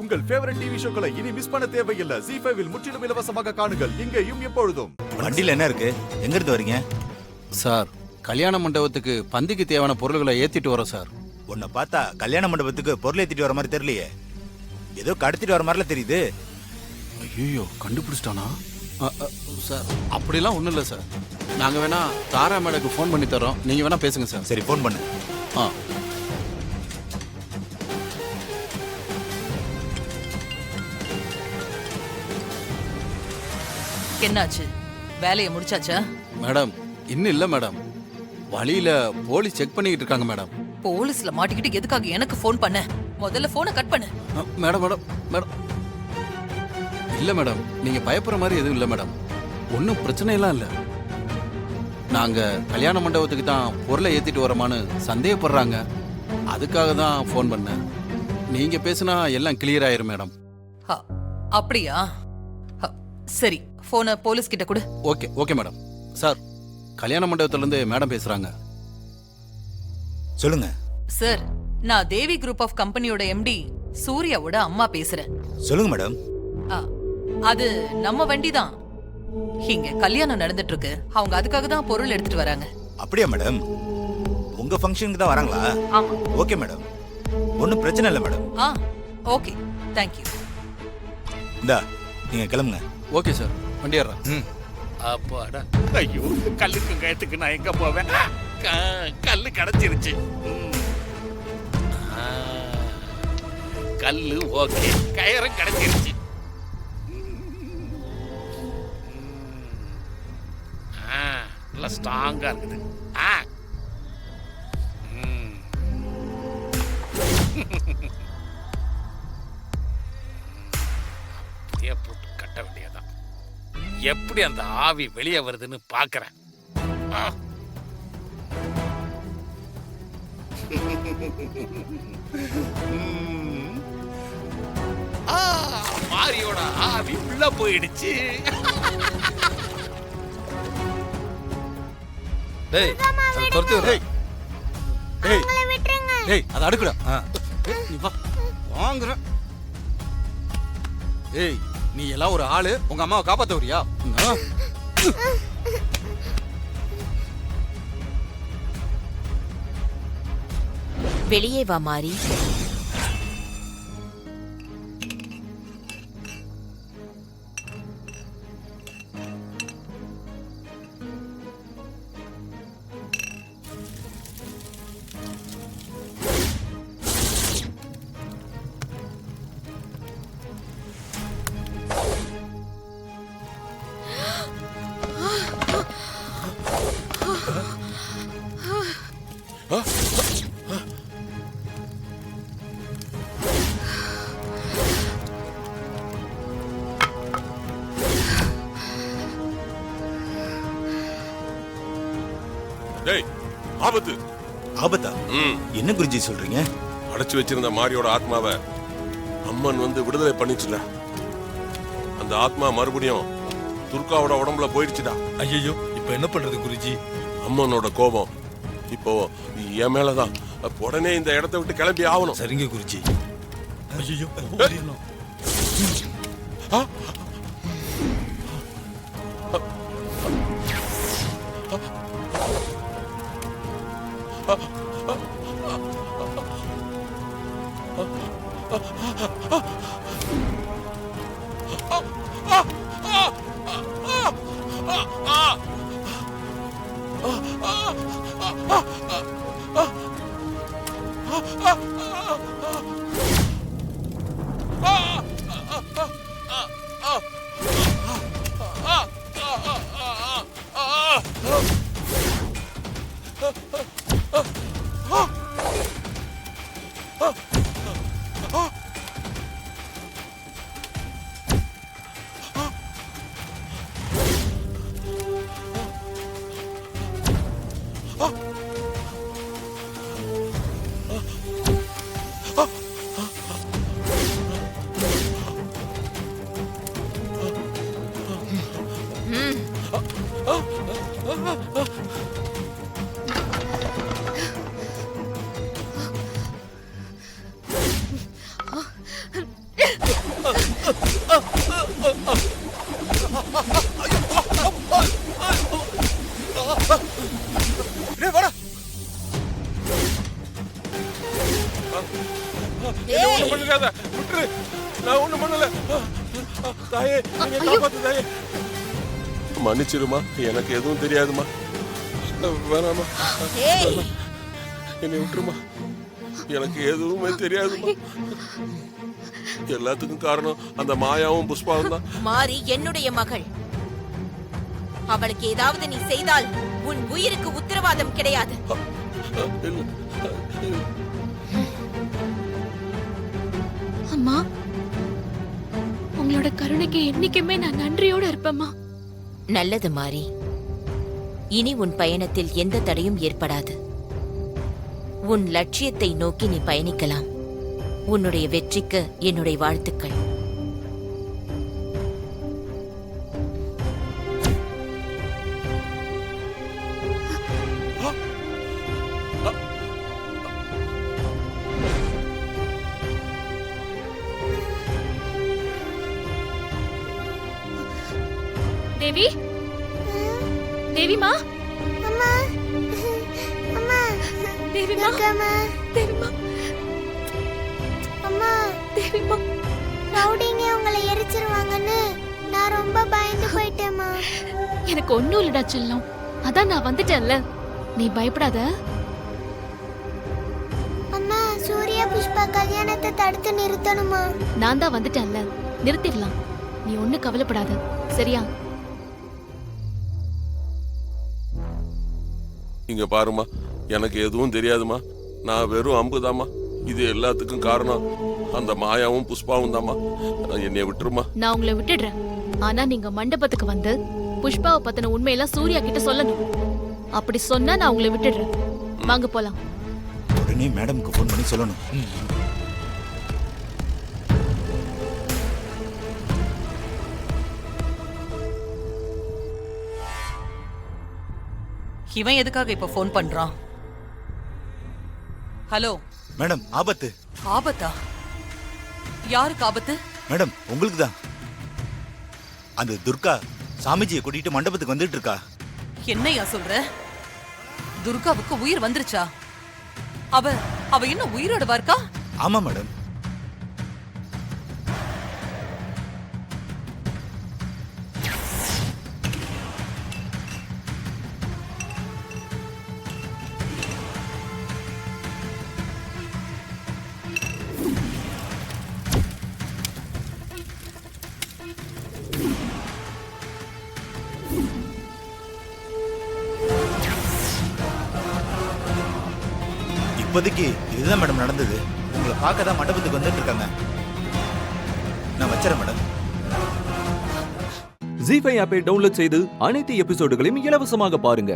உங்கள் favourite TV ஷோக்களை இனி miss பண்ண தேவையில்லை. ZEE5 இல் முற்றிலும் இலவசமாக காணுங்கள், இங்கேயும் எப்பொழுதும். வண்டியில என்ன இருக்கு? எங்க இருந்து வரீங்க? சார், கல்யாண மண்டபத்துக்கு பந்திக்கு தேவையான பொருள்களை ஏத்திட்டு வரோம் சார். உன்னை பார்த்தா கல்யாண மண்டபத்துக்கு பொருள் ஏத்திட்டு வர மாதிரி தெரியலையே. ஏதோ கடத்திட்டு வர மாதிரில தெரியுது. ஐயோ, கண்டுபிடிச்சிட்டானா? சார், அப்படிலாம் ஒன்றும் இல்லை சார். நாங்கள் வேணா தாரா மேடக்கு ஃபோன் பண்ணி தரோம், நீங்கள் வேணா பேசுங்க சார். சரி, ஃபோன் பண்ணு. என்னாச்சு? வேலையை முடிச்சாச்சா? மேடம், இன்னும் இல்லை மேடம். வழியில போலீஸ் செக் பண்ணிக்கிட்டு இருக்காங்க மேடம். போலீஸ்ல மாட்டிக்கிட்டு எதுக்காக எனக்கு ஃபோன் பண்ண? முதல்ல போனை கட் பண்ணு. மேடம் மேடம் மேடம் இல்லை மேடம், நீங்கள் பயப்படுற மாதிரி எதுவும் இல்லை மேடம். ஒன்றும் பிரச்சனையெல்லாம் இல்லை. நாங்கள் கல்யாண மண்டபத்துக்கு தான் பொருளை ஏற்றிட்டு வரோமான்னு சந்தேகப்படுறாங்க. அதுக்காக தான் ஃபோன் பண்ணேன். நீங்கள் பேசுனா எல்லாம் கிளியர் ஆயிரும் மேடம். அப்படியா? சரி, போனை போலீஸ் கிட்ட கொடு. Okay okay madam. சார், கல்யாண மண்டபத்திலேருந்து மேடம் பேசுகிறாங்க. சொல்லுங்க சார். நான் தேவி குரூப் ஆஃப் கம்பெனியோட MD சூர்யாவோட அம்மா பேசுறேன். சொல்லுங்க மேடம். அது நம்ம வண்டி தான். இங்க கல்யாணம் நடந்துட்டு இருக்கு. அவங்க அதுக்காக தான் பொருள் எடுத்துட்டு வராங்க. அப்படியா மேடம்? உங்க ஃபங்க்ஷனுக்கு தான் வராங்களா? ஆமா. ஓகே மேடம், ஒன்றும் பிரச்சனை இல்லை மேடம். Okay, thank you. இந்தா, நீங்க கிளம்புங்க. ஓகே சார், வண்டி ஏறேன். அப்பாடா. ஐயோ, கல்லுக்கு கயத்துக்கு நான் எங்க போவேன்? கல்லு கிடைச்சிருச்சு. கல்லு ஓகே, கயறம் கிடைச்சிருச்சு. நல்லா ஸ்ட்ராங்கா இருக்குது. போட்டு கட்ட வேண்டியதான். எப்படி அந்த ஆவி வெளியே வருதுன்னு பாக்குறேன். மாரியோட ஆவி உள்ள போயிடுச்சு. டேய், அதை துரத்தி விடு. டேய் டேய், அதை அடுக்குடா. நீ வா, வாங்குற. ஏய், நீ எல்லாம் ஒரு ஆளு, உங்க அம்மாவை காப்பாத்த வரியா? வெளியே வா மாரி. ஆபத்து. ஆபத்தா? என்ன குருஜி சொல்றீங்க? அடைச்சு வச்சிருந்த மாரியோட ஆத்மாவை அம்மன் வந்து விடுதலை பண்ணிச்சுடா. அந்த ஆத்மா மறுபடியும் துர்காவோட உடம்புல போயிடுச்சுடா. ஐயோ, இப்ப என்ன பண்றது குருஜி? அம்மனோட கோபம் இப்போ என் மேலதான். உடனே இந்த இடத்தை விட்டு கிளம்பி ஆகணும். சரிங்க குருஜி. ஐயோ, விட்டுரு. நான் ஒண்ணும் பண்ணல. தாயே, என்னை காப்பாத்து தாயே. மன்னிச்சிருமா, எனக்கு எதுவும் தெரியாதுமா. வேணாமா, ஏய், என்னை விட்டுருமா. எனக்கு எதுவுமே தெரியாதுமா. எல்லாத்துக்கும் காரணம் அந்த மாயாவும் புஷ்பாவும் தான். மாரி என்னுடைய மகள். அவளுக்கு ஏதாவது நீ செய்தால் உன் உயிருக்கு உத்தரவாதம் கிடையாது. இல்ல. அம்மா, உங்களோட கருணைக்கு என்னைக்குமே நான் நன்றியோட இருப்பேம்மா. நல்லது மாரி. இனி உன் பயணத்தில் எந்த தடையும் ஏற்படாது. உன் லட்சியத்தை நோக்கி நீ பயணிக்கலாம். உன்னுடைய வெற்றிக்கு என்னுடைய வாழ்த்துக்கள். தேவி, தேவிமா, அம்மா அம்மா தேவிமா, அம்மா தேவிமா, அம்மா தேவிமா. ரவுடிங்க உங்களை எரிச்சிருவாங்கன்னு நான் ரொம்ப பயந்து போயிட்டேம்மா. எனக்கு ஒண்ணும் இல்லடா செல்லம். அதான் நான் வந்துட்டேன்ல, நீ பயப்படாத. அம்மா, சூர்யா புஷ்பா கல்யாணத்தை தடுத்து நிறுத்தணுமா? நான் தான் வந்துட்டேன்ல, நிறுத்திடலாம். நீ ஒண்ணு கவலைப்படாத, சரியா? இங்க பாருமா, எனக்கு எதுவும் தெரியாதுமா. நான் வெறும் அம்புதாம்மா. இது எல்லாத்துக்கும் காரணம் அந்த மாயாவும் புஷ்பாவும் தாம்மா. என்னைய விட்டுருமா. நான் உங்களை விட்டுடுறேன். ஆனா நீங்க மண்டபத்துக்கு வந்து புஷ்பாவை பத்தின உண்மையெல்லாம் சூர்யா கிட்ட சொல்லணும். அப்படி சொன்னா நான் உங்களை விட்டுடுறேன். வாங்க போலாம். உடனே மேடம்க்கு ஃபோன் பண்ணி சொல்லணும். இவன் எதுக்காக இப்ப ஃபோன் பண்றான்? ஹலோ மேடம், ஆபத்து. ஆபத்தா? யாருக்கு ஆபத்து? மேடம், உங்களுக்கு தான். அந்த துர்கா சாமிஜியை கூட்டிட்டு மண்டபத்துக்கு வந்துட்டு இருக்கா. என்னையா சொல்ற? துர்காவுக்கு உயிர் வந்துருச்சா? அவ இன்னும் உயிரோட இருக்கா? ஆமா மேடம். இப்போதைக்கு இதுதான் மேடம் நடந்தது. உங்களை பார்க்க தான் மண்டபத்துக்கு வந்துட்டு இருக்காங்க. நான் வச்சுறேன் மேடம். ஜீ5 ஆப்பை டவுன்லோட் செய்து அனைத்து எபிசோடுகளையும் இலவசமாக பாருங்க.